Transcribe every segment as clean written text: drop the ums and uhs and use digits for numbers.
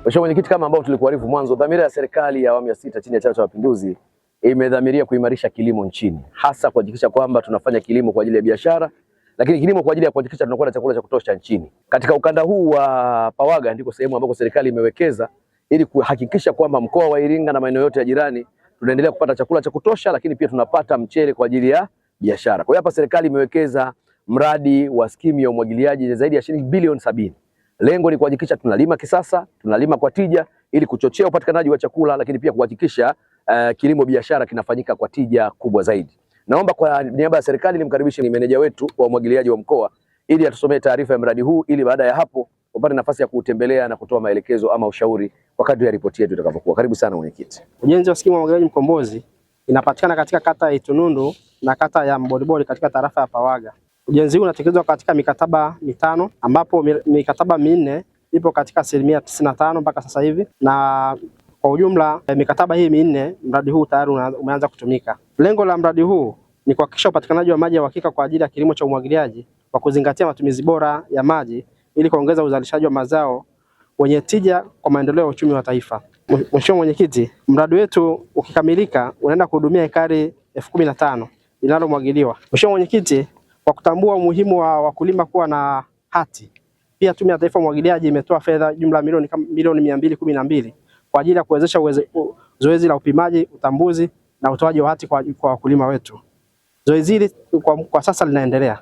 Mheshimiwa Mwenyekiti, kama ambao tulikuarifu mwanzo, dhamira ya serikali ya awamu ya 6 chini ya Chama cha Mapinduzi imedhamiria kuimarisha kilimo nchini, hasa kuhakikisha kwamba tunafanya kilimo kwa ajili ya biashara, lakini kilimo kwa ajili ya kuhakikisha tunakuwa na chakula cha kutosha nchini. Katika ukanda huu wa Pawaga ndiko sehemu ambako serikali imewekeza ili kuhakikisha kwamba mkoa wa Iringa na maeneo yote ya jirani tunaendelea kupata chakula cha kutosha, lakini pia tunapata mchele kwa ajili ya biashara. Kwa hiyo hapa serikali imewekeza mradi wa skimu ya umwagiliaji zaidi ya shilingi bilioni 70. Lengo ni kuhakikisha tunalima kisasa, tunalima kwa tija ili kuchochea upatikanaji wa chakula, lakini pia kuhakikisha kilimo biashara kinafanyika kwa tija kubwa zaidi. Naomba kwa niaba ya serikali nimkaribishe ni meneja wetu wa umwagiliaji wa mkoa ili atusomee taarifa ya mradi huu, ili baada ya hapo upate nafasi ya kuutembelea na kutoa maelekezo ama ushauri kwa kadri ya ripoti yetu itakavyokuwa. Karibu sana mwenyekiti. Ujenzi wa skimu ya umwagiliaji Mkombozi inapatikana katika kata ya Itunundu na kata ya Mboliboli katika tarafa ya Pawaga. Ujenzi huu unatekelezwa katika mikataba 5 ambapo mikataba 4 ipo katika 95% mpaka sasa hivi, na kwa ujumla mikataba hii 4 mradi huu tayari umeanza kutumika. Lengo la mradi huu ni kuhakikisha upatikanaji wa maji ya uhakika kwa ajili ya kilimo cha umwagiliaji kwa kuzingatia matumizi bora ya maji ili kuongeza uzalishaji wa mazao wenye tija kwa maendeleo ya uchumi wa taifa. Mheshimiwa Mwenyekiti, mradi wetu ukikamilika unaenda kuhudumia ekari 15,000 linalomwagiliwa. Mheshimiwa Mwenyekiti, kwa kutambua umuhimu wa wakulima kuwa na hati, pia Tume ya Taifa ya Umwagiliaji imetoa fedha jumla milioni 212 kwa ajili ya kuwezesha zoezi la upimaji, utambuzi na utoaji wa hati kwa wakulima wetu. Zoezi hili kwa sasa linaendelea.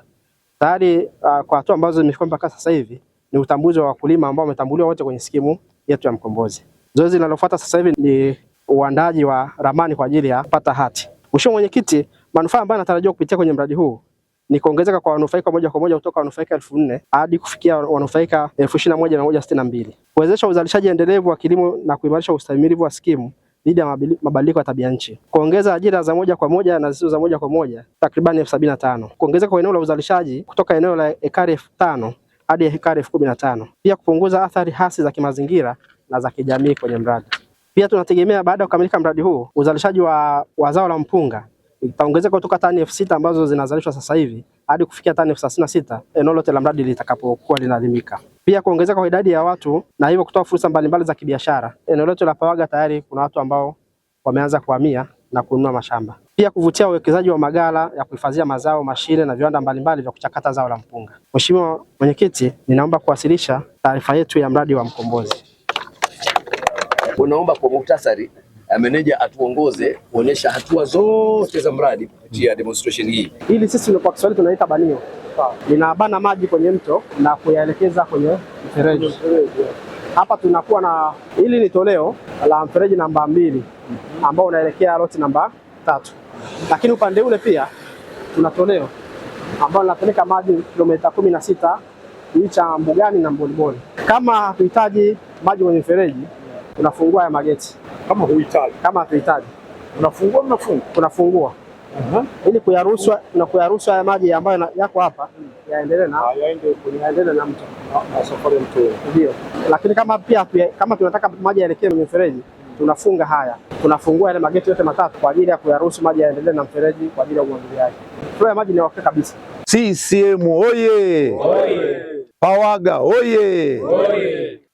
Tayari kwa hatua ambazo zimefika mpaka sasa hivi ni utambuzi wa wakulima ambao wametambuliwa wote kwenye skimu yetu ya Mkombozi. Zoezi linalofuata sasa hivi ni uandaji wa ramani kwa ajili ya kupata hati. Mheshimiwa Mwenyekiti, manufaa ambayo yanatarajiwa kupitia kwenye mradi huu ni kuongezeka kwa wanufaika moja kwa moja kutoka wanufaika 4,000 hadi kufikia wanufaika 21,162. Kuwezesha uzalishaji endelevu wa kilimo na kuimarisha ustahimilivu wa skimu dhidi ya mabadiliko ya tabia nchi. Kuongeza ajira za moja kwa moja na zisizo za moja kwa moja takriban 75. Kuongezeka kwa eneo la uzalishaji kutoka eneo la ekari 5,000 hadi ekari 15,000. Pia kupunguza athari hasi za kimazingira na za kijamii kwenye mradi. Pia tunategemea baada ya kukamilika mradi huu uzalishaji wa zao la mpunga itaongezeka kutoka tani 6,000 ambazo zinazalishwa sasa hivi hadi kufikia tani 36,000 eneo lote la mradi litakapokuwa linalimika. Pia kuongezeka kwa idadi ya watu na hivyo kutoa fursa mbalimbali za kibiashara. Eneo lote la Pawaga tayari kuna watu ambao wameanza kuhamia na kununua mashamba. Pia kuvutia uwekezaji wa maghala ya kuhifadhia mazao, mashine na viwanda mbalimbali vya kuchakata zao la mpunga. Mheshimiwa Mwenyekiti, ninaomba kuwasilisha taarifa yetu ya mradi wa Mkombozi. Unaomba kwa muhtasari meneja atuongoze kuonesha hatua zote za mradi kupitia demonstration hii. Hili sisi kwa Kiswahili tunaita banio. Linabana maji kwenye mto na kuyaelekeza kwenye mfereji. Hapa tunakuwa na hili ni toleo la mfereji namba 2 ambao unaelekea loti namba 3. Lakini upande ule pia tuna toleo ambao linapeleka maji kilomita 16 cha Mbugani na Mboliboli. Kama hatuhitaji maji kwenye mfereji tunafungua ya mageti. Kama hatuhitaji tunafungua ili kuyaruhusu haya maji ambayo yako hapa yaendelee na mto na safari ya mto. Ndio. Lakini kama tunataka maji yaelekee kwenye mfereji tunafungua yale mageti yote 3 kwa ajili ya kuyaruhusu maji yaendelee na mfereji kwa ajili ya umwagiliaji. Flow ya maji ni hakika kabisa. CCM oye! Pawaga oye!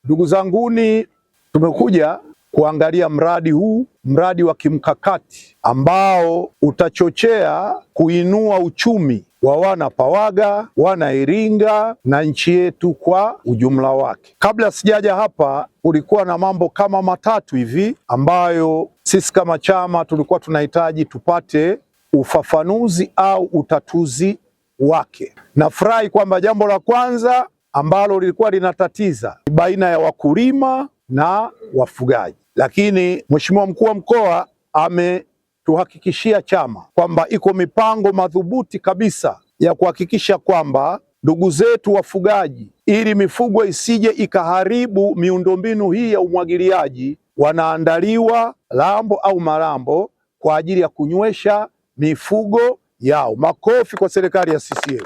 Ndugu zanguni, tumekuja kuangalia mradi huu, mradi wa kimkakati ambao utachochea kuinua uchumi wa wana Pawaga, wana Iringa na nchi yetu kwa ujumla wake. Kabla sijaja hapa, kulikuwa na mambo kama 3 hivi ambayo sisi kama chama tulikuwa tunahitaji tupate ufafanuzi au utatuzi wake. Nafurahi kwamba jambo la kwanza ambalo lilikuwa linatatiza baina ya wakulima na wafugaji, lakini Mheshimiwa Mkuu wa Mkoa ametuhakikishia chama kwamba iko mipango madhubuti kabisa ya kuhakikisha kwamba ndugu zetu wafugaji, ili mifugo isije ikaharibu miundombinu hii ya umwagiliaji, wanaandaliwa lambo au malambo kwa ajili ya kunywesha mifugo yao. Makofi kwa serikali ya CCM.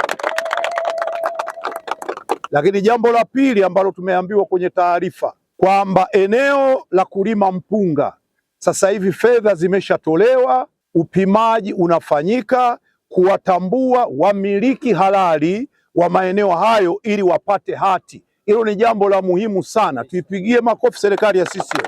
Lakini jambo la pili ambalo tumeambiwa kwenye taarifa kwamba eneo la kulima mpunga sasa hivi fedha zimeshatolewa, upimaji unafanyika kuwatambua wamiliki halali wa maeneo hayo ili wapate hati Hilo ni jambo la muhimu sana, tuipigie makofi serikali ya CCM,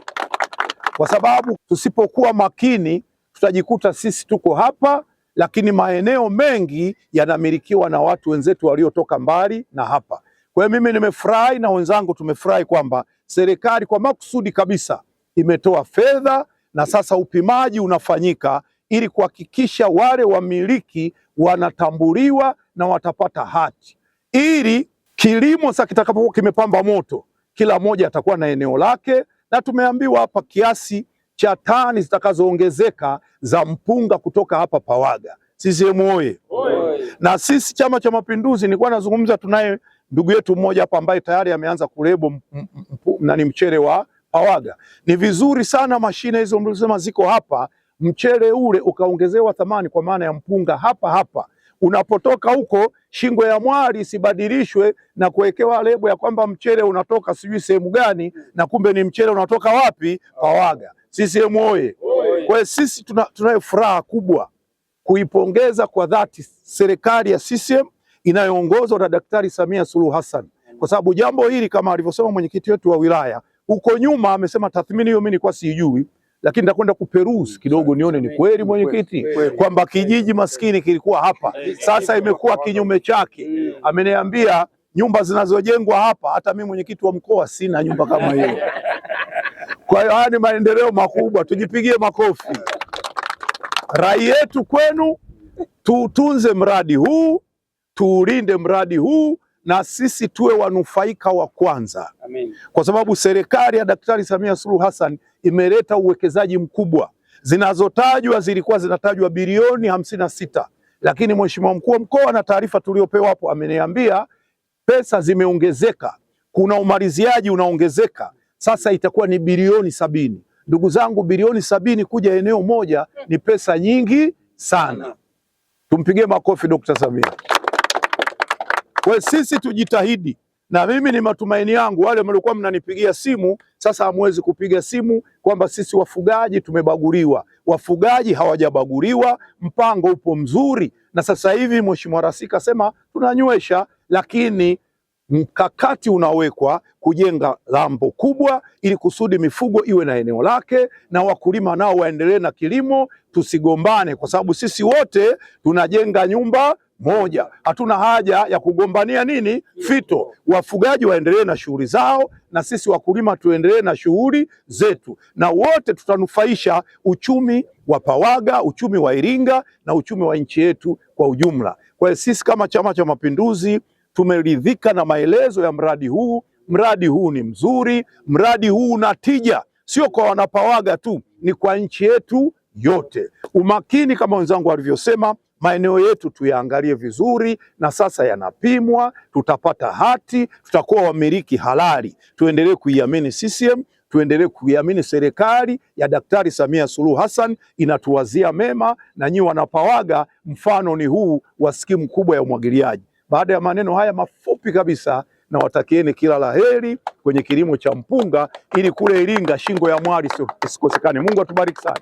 kwa sababu tusipokuwa makini tutajikuta sisi tuko hapa, lakini maeneo mengi yanamilikiwa na watu wenzetu waliotoka mbali na hapa. Kwa hiyo mimi nimefurahi na wenzangu tumefurahi kwamba serikali kwa makusudi kabisa imetoa fedha na sasa upimaji unafanyika ili kuhakikisha wale wamiliki wanatambuliwa na watapata hati, ili kilimo sasa kitakapokuwa kimepamba moto kila mmoja atakuwa na eneo lake, na tumeambiwa hapa kiasi cha tani zitakazoongezeka za mpunga kutoka hapa Pawaga. CCM oye! Na sisi Chama cha Mapinduzi, nilikuwa nazungumza, tunaye ndugu yetu mmoja hapa ambaye tayari ameanza kulebo mchele wa Pawaga. Ni vizuri sana mashine hizo mlizosema ziko hapa, mchele ule ukaongezewa thamani kwa maana ya mpunga hapa hapa. Unapotoka huko shingo ya mwali isibadilishwe na kuwekewa lebo ya kwamba mchele unatoka sijui sehemu gani, na kumbe ni mchele unatoka wapi? Pawaga. CCM oye! Kwa hiyo sisi tunayo furaha kubwa kuipongeza kwa dhati serikali ya CCM inayoongozwa na Daktari Samia Suluhu Hassan, kwa sababu jambo hili kama alivyosema mwenyekiti wetu wa wilaya huko nyuma, amesema tathmini hiyo mimi nilikuwa sijui, lakini nitakwenda kuperuzi kidogo nione ni kweli mwenyekiti kwamba kijiji maskini kilikuwa hapa, sasa imekuwa kinyume chake. Ameniambia nyumba zinazojengwa hapa, hata mimi mwenyekiti wa mkoa sina nyumba kama hiyo. Kwa hiyo haya ni maendeleo makubwa, tujipigie makofi. Rai yetu kwenu, tuutunze mradi huu, tuulinde mradi huu, na sisi tuwe wanufaika wa kwanza. Amen. Kwa sababu serikali ya Daktari Samia Suluhu Hassan imeleta uwekezaji mkubwa. Zinazotajwa zilikuwa zinatajwa bilioni 56, lakini Mheshimiwa mkuu wa mkoa na taarifa tuliopewa hapo ameniambia pesa zimeongezeka, kuna umaliziaji unaongezeka, sasa itakuwa ni bilioni 70. Ndugu zangu, bilioni 70 kuja eneo moja ni pesa nyingi sana. Tumpigie makofi Dr. Samia. Kwa sisi tujitahidi, na mimi ni matumaini yangu wale mliokuwa mnanipigia simu sasa hamwezi kupiga simu kwamba sisi wafugaji tumebaguliwa. Wafugaji hawajabaguliwa, mpango upo mzuri, na sasa hivi Mheshimiwa Rais kasema tunanywesha, lakini mkakati unawekwa kujenga lambo kubwa ili kusudi mifugo iwe na eneo lake na wakulima nao waendelee na kilimo, tusigombane, kwa sababu sisi wote tunajenga nyumba moja. Hatuna haja ya kugombania nini fito. Wafugaji waendelee na shughuli zao na sisi wakulima tuendelee na shughuli zetu, na wote tutanufaisha uchumi wa Pawaga, uchumi wa Iringa na uchumi wa nchi yetu kwa ujumla. Kwa hiyo sisi kama Chama cha Mapinduzi tumeridhika na maelezo ya mradi huu. Mradi huu ni mzuri, mradi huu una tija, sio kwa wanapawaga tu, ni kwa nchi yetu yote. Umakini kama wenzangu walivyosema, maeneo yetu tuyaangalie vizuri, na sasa yanapimwa, tutapata hati, tutakuwa wamiliki halali. Tuendelee kuiamini CCM, tuendelee kuiamini serikali ya Daktari Samia Suluhu Hassan, inatuwazia mema, na nyinyi wanapawaga mfano ni huu wa skimu kubwa ya umwagiliaji. Baada ya maneno haya mafupi kabisa, na watakieni kila laheri kwenye kilimo cha mpunga ili kule Iringa shingo ya mwali isikosekane. Mungu atubariki sana.